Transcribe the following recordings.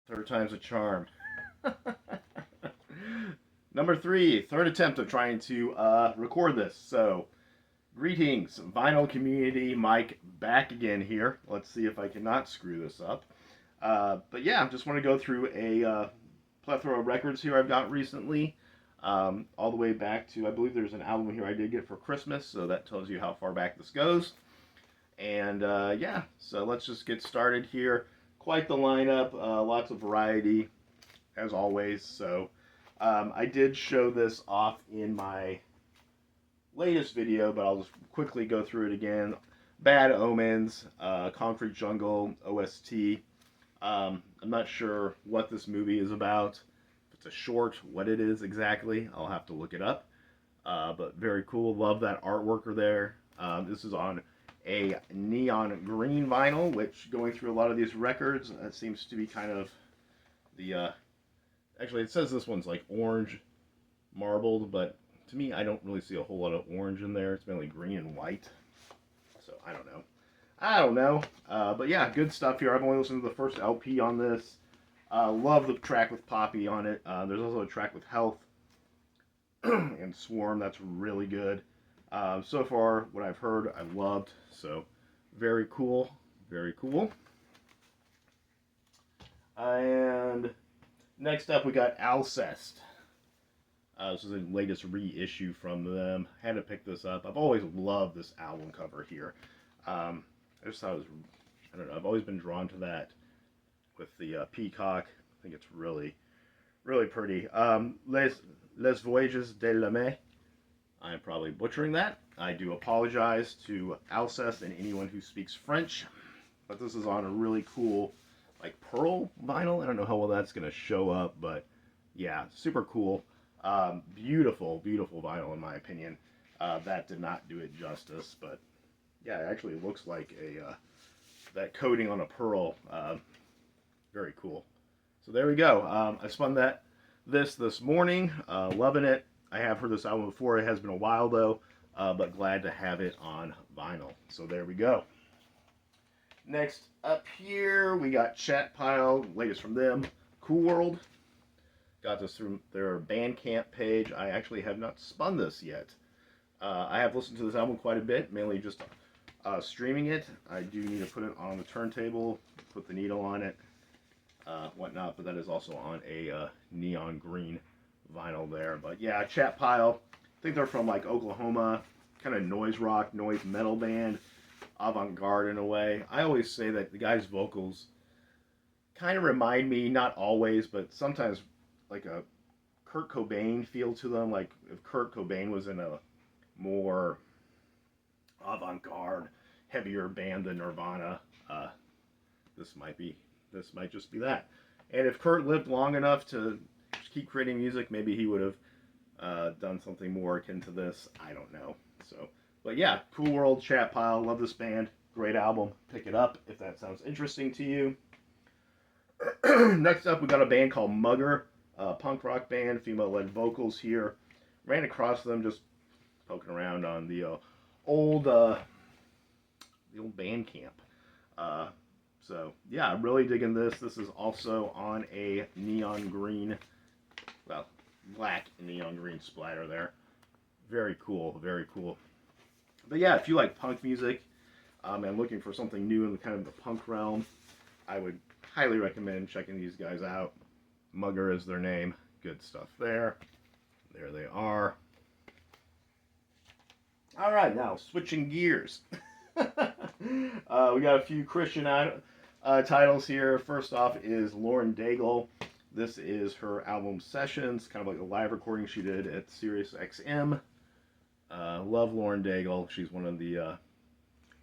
Third time's a charm. Number three, third attempt of trying to record this. So, greetings, vinyl community. Mike back again here. Let's see if I cannot screw this up. But yeah, just want to go through a plethora of records here I've got recently. All the way back to, I believe there's an album here I did get for Christmas, so that tells you how far back this goes. And yeah, so let's just get started here. Quite the lineup, lots of variety, as always. So I did show this off in my latest video, but I'll just quickly go through it again. Bad Omens, Concrete Jungle, OST. I'm not sure what this movie is about. If it's a short, what it is exactly, I'll have to look it up. But very cool. Love that artwork there. This is on a neon green vinyl, which going through a lot of these records, that seems to be kind of the, actually it says this one's like orange marbled, but to me I don't really see a whole lot of orange in there. It's mainly green and white, so I don't know. But yeah, good stuff here. I've only listened to the first LP on this. Love the track with Poppy on it. There's also a track with Health and Swarm that's really good. So far, what I've heard, I've loved. So, very cool. Very cool. And next up, we got Alcest. This is the latest reissue from them. Had to pick this up. I've always loved this album cover here. I just thought it was, I don't know, I've always been drawn to that with the peacock. I think it's really, really pretty. Les Voyages de la Mer. I'm probably butchering that. I do apologize to Alcest and anyone who speaks French. But this is on a really cool, like, pearl vinyl. I don't know how well that's going to show up, but yeah, super cool. Beautiful, beautiful vinyl in my opinion. That did not do it justice, but yeah, it actually looks like a that coating on a pearl. Very cool. So there we go. I spun this morning. Loving it. I have heard this album before. It has been a while though, but glad to have it on vinyl. So there we go. Next up here, we got Chat Pile, latest from them, Cool World. Got this through their Bandcamp page. I actually have not spun this yet. I have listened to this album quite a bit, mainly just streaming it. I do need to put it on the turntable, put the needle on it, whatnot, but that is also on a neon green vinyl there. But yeah, Chat Pile, I think they're from like Oklahoma, kind of noise rock, noise metal band, avant-garde in a way. I always say that the guy's vocals kind of remind me, not always, but sometimes like a Kurt Cobain feel to them. Like if Kurt Cobain was in a more avant-garde, heavier band than Nirvana, this might just be that. And if Kurt lived long enough to keep creating music, maybe he would have done something more akin to this. I don't know. So, but yeah, Cool World, Chat Pile, love this band, great album. Pick it up if that sounds interesting to you. Next up, we got a band called Mugger, punk rock band, female-led vocals here. Ran across them just poking around on the old Bandcamp. So yeah, I'm really digging this. This is also on a neon green, well, black neon green splatter there. Very cool, very cool. But yeah, if you like punk music and looking for something new in the kind of the punk realm, I would highly recommend checking these guys out. Mugger is their name. Good stuff there. There they are. All right, now switching gears. We got a few Christian titles here. First off is Lauren Daigle. This is her album Sessions, kind of like a live recording she did at Sirius XM. Love Lauren Daigle. She's one of the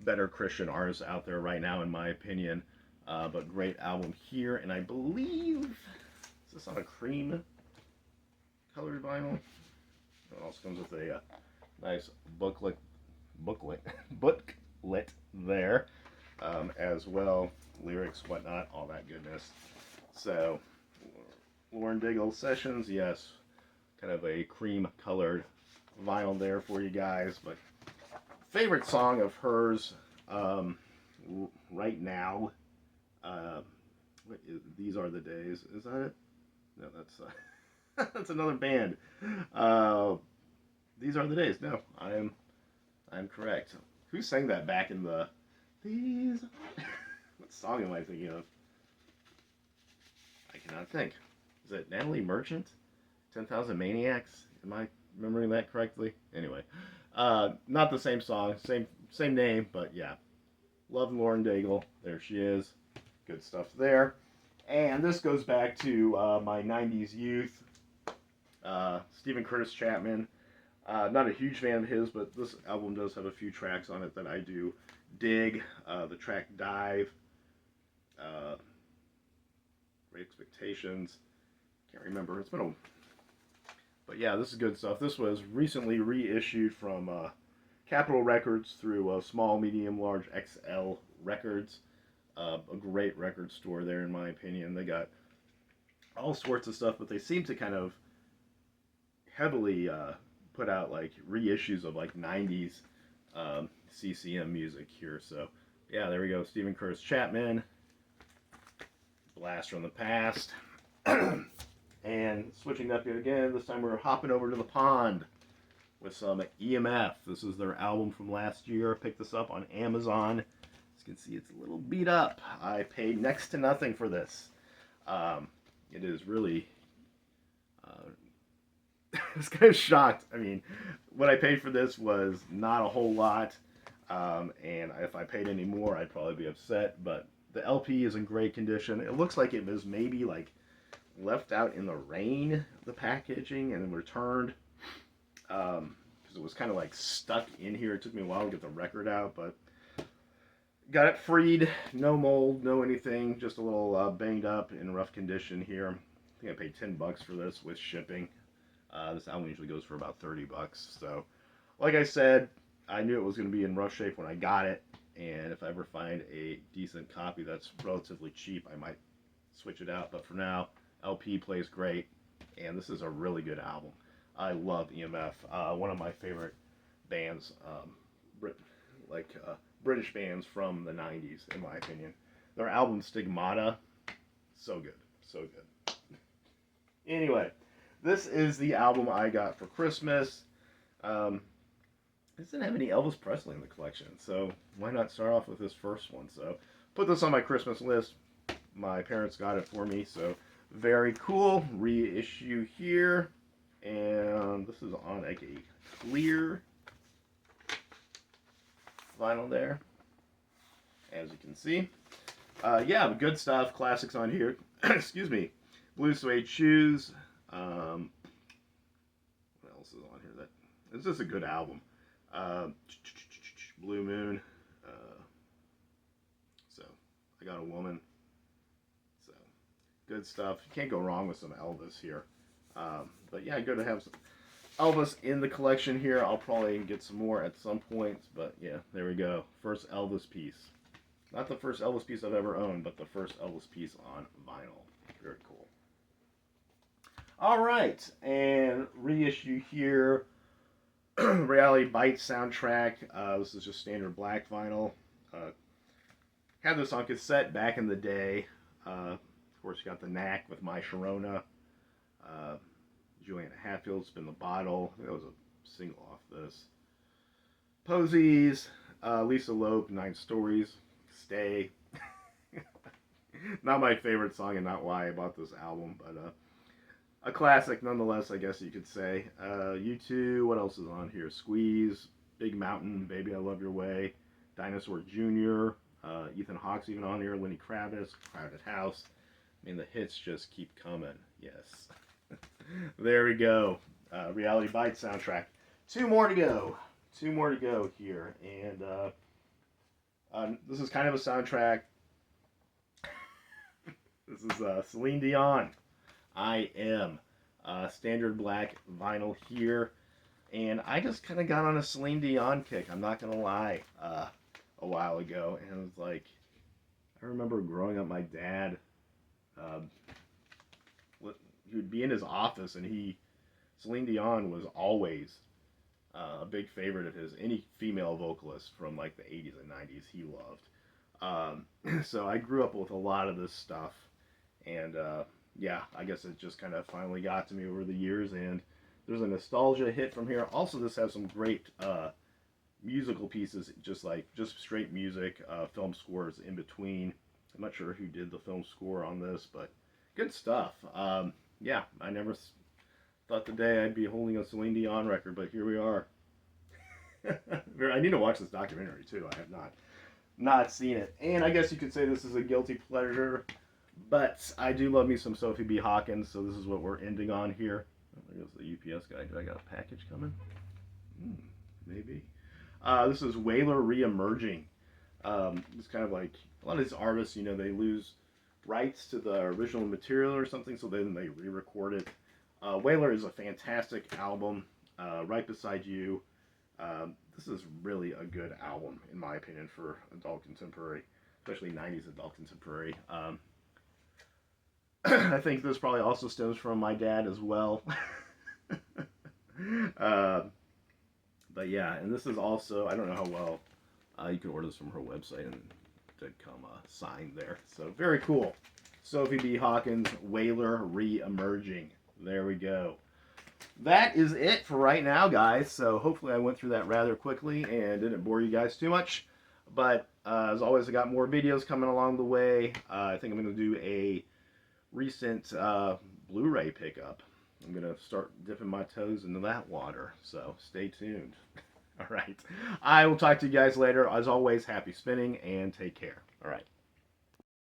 better Christian artists out there right now, in my opinion. But great album here, and I believe, is this on a cream colored vinyl? It also comes with a nice booklet there, as well, lyrics, whatnot, all that goodness. So, Lauren Daigle Sessions, yes, kind of a cream colored vinyl there for you guys, but favorite song of hers right now. Uh, These Are the Days. Is that it? No, that's another band. Uh, These Are the Days. No, I'm correct. Who sang that back in the these? What song am I thinking of? I cannot think. Is it Natalie Merchant? 10,000 Maniacs? Am I remembering that correctly? Anyway, not the same song, same name, but yeah. Love Lauren Daigle. There she is. Good stuff there. And this goes back to my 90s youth. Stephen Curtis Chapman. Not a huge fan of his, but this album does have a few tracks on it that I do dig. The track Dive. Uh, Great Expectations. Can't remember. It's been a... But yeah, this is good stuff. This was recently reissued from Capitol Records through Small, Medium, Large, XL Records. A great record store there, in my opinion. They got all sorts of stuff, but they seem to kind of heavily put out like reissues of like 90s CCM music here. So yeah, there we go. Stephen Curtis Chapman, Blast from the Past. And switching up yet again, this time we're hopping over to the pond with some EMF. This is their album from last year. I picked this up on Amazon. As you can see, it's a little beat up. I paid next to nothing for this. It is really... I was kind of shocked. I mean, what I paid for this was not a whole lot. And if I paid any more, I'd probably be upset. But the LP is in great condition. It looks like it was maybe like left out in the rain, the packaging, and then returned. Because it was kind of like stuck in here. It took me a while to get the record out, but got it freed. No mold, no anything. Just a little banged up in rough condition here. I think I paid $10 for this with shipping. This album usually goes for about $30. So, like I said, I knew it was going to be in rough shape when I got it. And if I ever find a decent copy that's relatively cheap, I might switch it out. But for now, LP plays great. And this is a really good album. I love EMF. One of my favorite bands, British bands from the 90s, in my opinion. Their album Stigmata, so good. So good. Anyway, this is the album I got for Christmas. It doesn't have any Elvis Presley in the collection, so why not start off with this first one? So, put this on my Christmas list. My parents got it for me, so very cool. Reissue here. And this is on like a clear vinyl there, as you can see. Yeah, good stuff. Classics on here. Excuse me. Blue Suede Shoes. What else is on here? This is a good album. Blue Moon. So, I Got a Woman. So, good stuff. You can't go wrong with some Elvis here. But yeah, good to have some Elvis in the collection here. I'll probably get some more at some point. But yeah, there we go. First Elvis piece. Not the first Elvis piece I've ever owned, but the first Elvis piece on vinyl. Very cool. All right, and reissue here. Reality Bites soundtrack. This is just standard black vinyl. Had this on cassette back in the day. Of course, you got The Knack with My Sharona. Juliana Hatfield, Spin the Bottle. I think that was a single off this. Posies. Lisa Loeb, 9 Stories. Stay. Not my favorite song and not why I bought this album, but a classic nonetheless, I guess you could say. U2, what else is on here? Squeeze, Big Mountain, Baby I Love Your Way, Dinosaur Jr., Ethan Hawke's even on here, Lenny Kravitz, Crowded House. I mean, the hits just keep coming. Yes. There we go. Reality Bites soundtrack. 2 more to go. 2 more to go here. And this is kind of a soundtrack. This is Celine Dion. I Am. Standard black vinyl here. And I just kind of got on a Celine Dion kick, I'm not going to lie, a while ago. And it was like, I remember growing up, my dad, he would be in his office and Celine Dion was always a big favorite of his. Any female vocalist from like the 80s and 90s he loved. So I grew up with a lot of this stuff, and yeah, I guess it just kind of finally got to me over the years. And there's a nostalgia hit from here. Also, this has some great musical pieces, just straight music, film scores in between. I'm not sure who did the film score on this, but good stuff. Yeah, I never thought the day I'd be holding a Celine Dion record, but here we are. I need to watch this documentary too. I have not seen it, and I guess you could say this is a guilty pleasure, but I do love me some Sophie B. Hawkins, so this is what we're ending on here. Oh, there goes the UPS guy. Do I got a package coming? Maybe. This is Waylor Re-Emerging. It's kind of like a lot of these artists, they lose rights to the original material or something, so then they re-record it. Waylor is a fantastic album. Right Beside You. This is really a good album, in my opinion, for adult contemporary, especially 90s adult contemporary. I think this probably also stems from my dad as well. uh, but yeah, and this is also, I don't know how well you can order this from her website, and it did come signed there. So very cool. Sophie B. Hawkins, Waylor Re-Emerging. There we go. That is it for right now, guys. So hopefully I went through that rather quickly and didn't bore you guys too much. But as always, I got more videos coming along the way. I think I'm going to do a recent Blu-ray pickup. I'm going to start dipping my toes into that water. So stay tuned. All right. I will talk to you guys later. As always, happy spinning and take care. All right.